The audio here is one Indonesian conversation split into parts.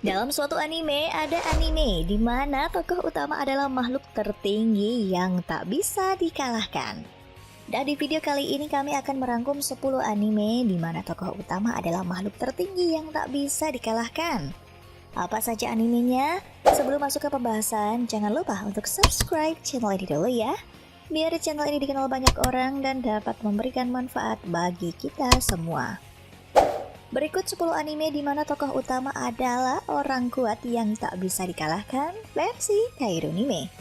Dalam suatu anime, ada anime di mana tokoh utama adalah makhluk tertinggi yang tak bisa dikalahkan. Dan di video kali ini kami akan merangkum 10 anime di mana tokoh utama adalah makhluk tertinggi yang tak bisa dikalahkan. Apa saja animenya? Sebelum masuk ke pembahasan, jangan lupa untuk subscribe channel ini dulu ya. Biar channel ini dikenal banyak orang dan dapat memberikan manfaat bagi kita semua. Berikut 10 anime di mana tokoh utama adalah orang kuat yang tak bisa dikalahkan versi Kairunime.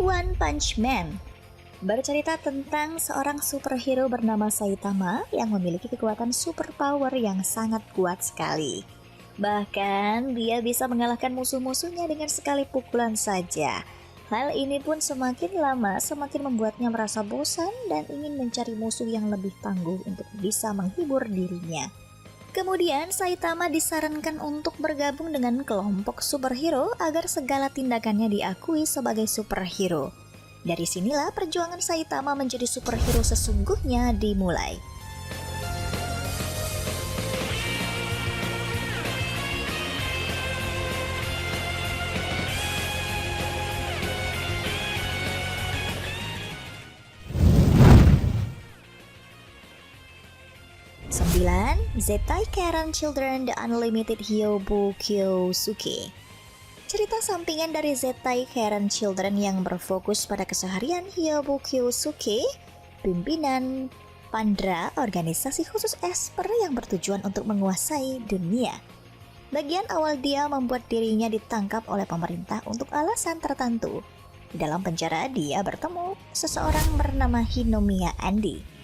One Punch Man bercerita tentang seorang superhero bernama Saitama yang memiliki kekuatan superpower yang sangat kuat sekali. Bahkan dia bisa mengalahkan musuh-musuhnya dengan sekali pukulan saja. Hal ini pun semakin lama semakin membuatnya merasa bosan dan ingin mencari musuh yang lebih tangguh untuk bisa menghibur dirinya. Kemudian Saitama disarankan untuk bergabung dengan kelompok superhero agar segala tindakannya diakui sebagai superhero. Dari sinilah perjuangan Saitama menjadi superhero sesungguhnya dimulai. Zettai Karen Children The Unlimited Hyobu Kyosuke. Cerita sampingan dari Zettai Karen Children yang berfokus pada keseharian Hyobu Kyosuke, pimpinan Pandra, organisasi khusus Esper yang bertujuan untuk menguasai dunia. Bagian awal dia membuat dirinya ditangkap oleh pemerintah untuk alasan tertentu. Di dalam penjara dia bertemu seseorang bernama Hinomiya Andi.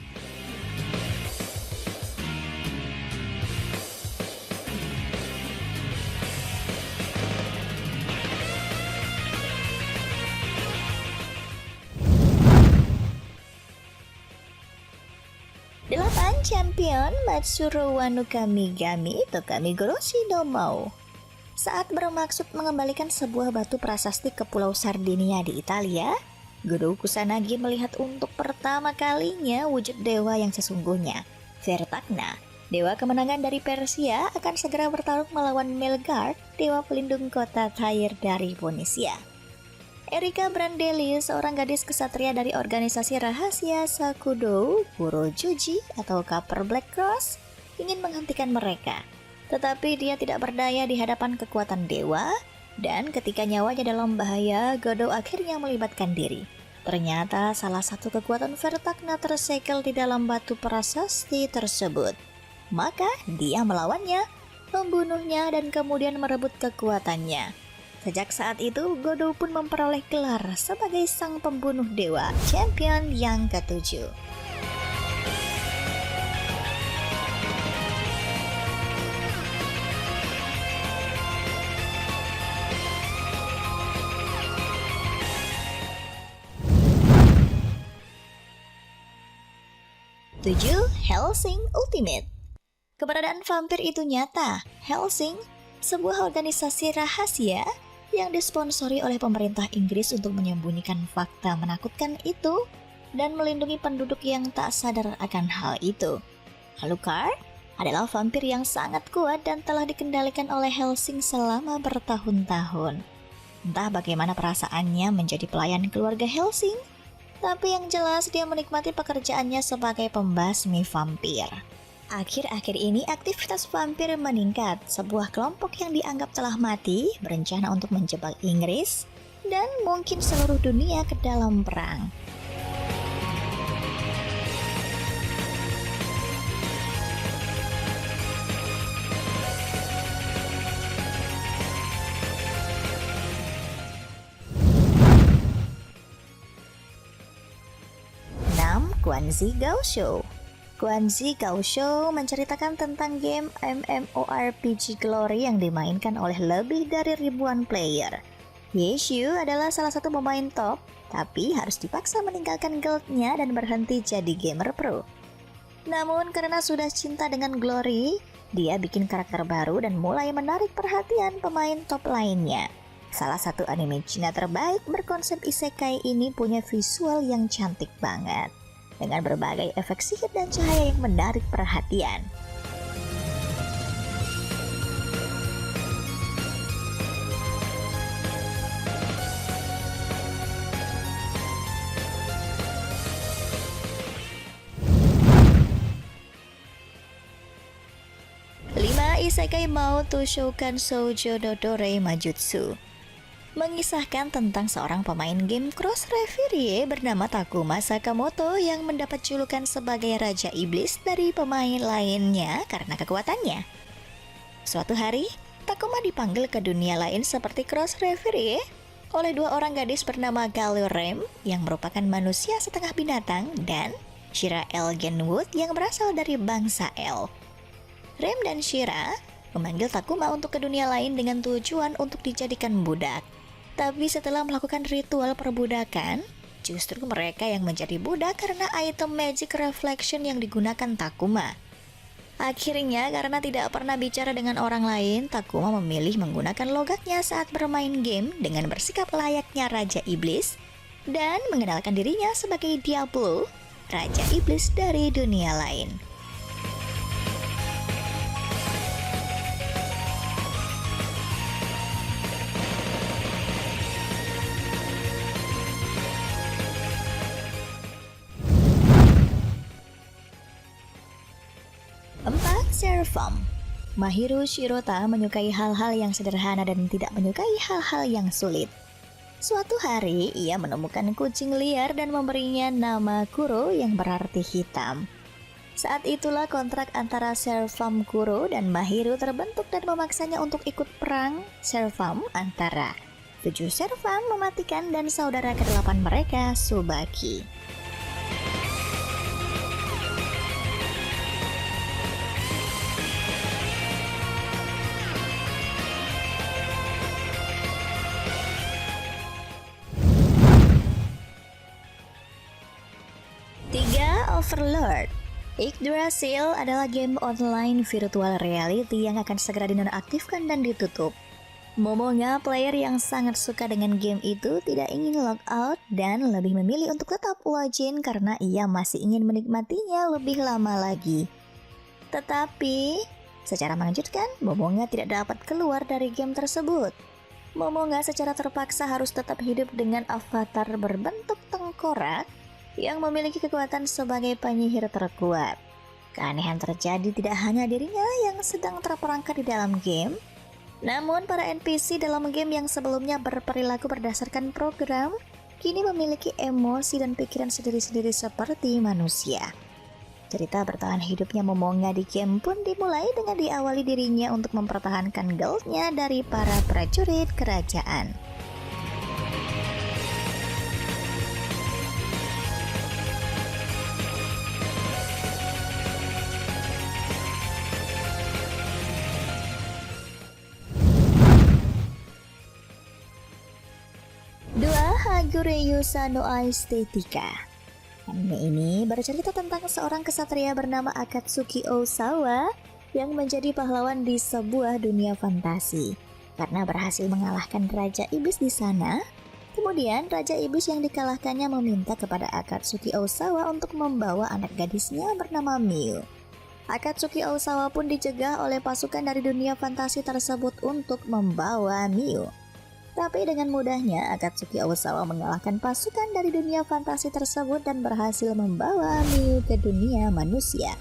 Champion Matsuro wa no Kamigami Tokamigoroshi no Mou. Saat bermaksud mengembalikan sebuah batu prasasti ke Pulau Sardinia di Italia, Guru Kusanagi melihat untuk pertama kalinya wujud dewa yang sesungguhnya. Vertagna, dewa kemenangan dari Persia, akan segera bertarung melawan Melgard, dewa pelindung kota Tyre dari Ponisia. Erika Brandelli, seorang gadis kesatria dari organisasi rahasia Sakudo Kurojuji atau Copper Black Cross, ingin menghentikan mereka. Tetapi dia tidak berdaya di hadapan kekuatan dewa, dan ketika nyawanya dalam bahaya, Godo akhirnya melibatkan diri. Ternyata salah satu kekuatan Vertagna tersegel di dalam batu prasasti tersebut. Maka dia melawannya, membunuhnya, dan kemudian merebut kekuatannya. Sejak saat itu, Godo pun memperoleh gelar sebagai sang pembunuh dewa, champion yang ke-7. Hellsing Ultimate. Keberadaan vampir itu nyata. Hellsing, sebuah organisasi rahasia yang disponsori oleh pemerintah Inggris untuk menyembunyikan fakta menakutkan itu dan melindungi penduduk yang tak sadar akan hal itu. Alucard adalah vampir yang sangat kuat dan telah dikendalikan oleh Hellsing selama bertahun-tahun. Entah bagaimana perasaannya menjadi pelayan keluarga Hellsing, tapi yang jelas dia menikmati pekerjaannya sebagai pembasmi vampir. Akhir-akhir ini aktivitas vampir meningkat. Sebuah kelompok yang dianggap telah mati berencana untuk menjebak Inggris dan mungkin seluruh dunia ke dalam perang. Quanzi Gaosho. Quanzi Gaosho menceritakan tentang game MMORPG Glory yang dimainkan oleh lebih dari ribuan player. Yeshu adalah salah satu pemain top, tapi harus dipaksa meninggalkan guildnya dan berhenti jadi gamer pro. Namun karena sudah cinta dengan Glory, Dia bikin karakter baru dan mulai menarik perhatian pemain top lainnya. Salah satu anime Cina terbaik berkonsep isekai ini punya visual yang cantik banget, dengan berbagai efek sihir dan cahaya yang menarik perhatian. Isekai Mao to Shoukan Shoujo no Dorei Majutsu mengisahkan tentang seorang pemain game cross referee bernama Takuma Sakamoto yang mendapat julukan sebagai Raja Iblis dari pemain lainnya karena kekuatannya. Suatu hari, Takuma dipanggil ke dunia lain seperti cross referee oleh dua orang gadis bernama Galorem yang merupakan manusia setengah binatang dan Shira Elgenwood yang berasal dari bangsa El. Rem dan Shira memanggil Takuma untuk ke dunia lain dengan tujuan untuk dijadikan budak. Tapi setelah melakukan ritual perbudakan, justru mereka yang menjadi budak karena item Magic Reflection yang digunakan Takuma. Akhirnya, karena tidak pernah bicara dengan orang lain, Takuma memilih menggunakan logatnya saat bermain game dengan bersikap layaknya Raja Iblis dan mengenalkan dirinya sebagai Diablo, Raja Iblis dari dunia lain. 4. Seraphim. Mahiru Shirota menyukai hal-hal yang sederhana dan tidak menyukai hal-hal yang sulit. Suatu hari, ia menemukan kucing liar dan memberinya nama Kuro yang berarti hitam. Saat itulah kontrak antara Seraphim Kuro dan Mahiru terbentuk dan memaksanya untuk ikut perang Seraphim antara 7 Seraphim mematikan dan saudara ke-8 mereka, Tsubaki. Overlord. Yggdrasil adalah game online virtual reality yang akan segera dinonaktifkan dan ditutup. Momonga, player yang sangat suka dengan game itu, tidak ingin logout dan lebih memilih untuk tetap login karena ia masih ingin menikmatinya lebih lama lagi. Tetapi, secara mengejutkan, Momonga tidak dapat keluar dari game tersebut. Momonga secara terpaksa harus tetap hidup dengan avatar berbentuk tengkorak yang memiliki kekuatan sebagai penyihir terkuat. Keanehan terjadi tidak hanya dirinya yang sedang terperangkap di dalam game, namun para NPC dalam game yang sebelumnya berperilaku berdasarkan program, kini memiliki emosi dan pikiran sendiri-sendiri seperti manusia. Cerita bertahan hidupnya Momonga di game pun dimulai dengan diawali dirinya untuk mempertahankan guildnya dari para prajurit kerajaan. Hagureyusa no Aesthetica. Anime ini bercerita tentang seorang kesatria bernama Akatsuki Osawa yang menjadi pahlawan di sebuah dunia fantasi. Karena berhasil mengalahkan Raja Iblis di sana, kemudian Raja Iblis yang dikalahkannya meminta kepada Akatsuki Osawa untuk membawa anak gadisnya bernama Miu. Akatsuki Osawa pun dicegah oleh pasukan dari dunia fantasi tersebut untuk membawa Miu. Tapi dengan mudahnya Akatsuki Osawa mengalahkan pasukan dari dunia fantasi tersebut dan berhasil membawa Miu ke dunia manusia.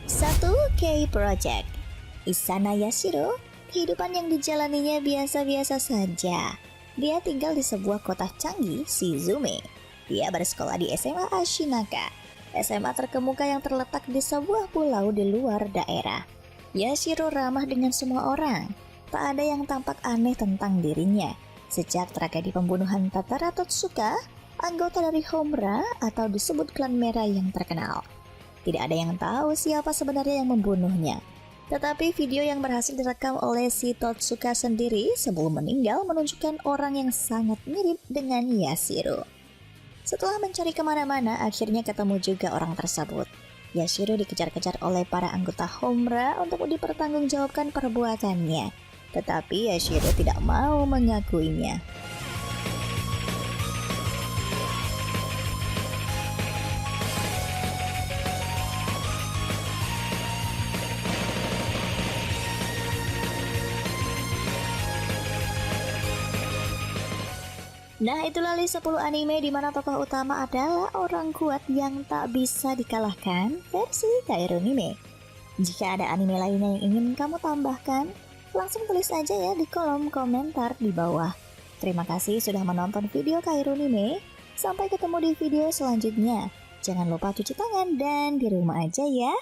Satu K-Project. Isana Yashiro, kehidupan yang dijalaninya biasa-biasa saja. Dia tinggal di sebuah kota canggih, Shizume. Dia bersekolah di SMA Ashinaka, SMA terkemuka yang terletak di sebuah pulau di luar daerah. Yashiro ramah dengan semua orang. Tak ada yang tampak aneh tentang dirinya. Sejak tragedi pembunuhan Tatara Totsuka, anggota dari Homura atau disebut klan merah yang terkenal. Tidak ada yang tahu siapa sebenarnya yang membunuhnya. Tetapi video yang berhasil direkam oleh si Totsuka sendiri sebelum meninggal menunjukkan orang yang sangat mirip dengan Yashiro. Setelah mencari kemana-mana, akhirnya ketemu juga orang tersebut. Yashiro dikejar-kejar oleh para anggota Homura untuk dipertanggungjawabkan perbuatannya. Tetapi Yashiro tidak mau mengakuinya. Nah, itulah list 10 anime di mana tokoh utama adalah orang kuat yang tak bisa dikalahkan versi Kairunime. Jika ada anime lainnya yang ingin kamu tambahkan, langsung tulis aja ya di kolom komentar di bawah. Terima kasih sudah menonton video Kairunime. Sampai ketemu di video selanjutnya. Jangan lupa cuci tangan dan di rumah aja ya.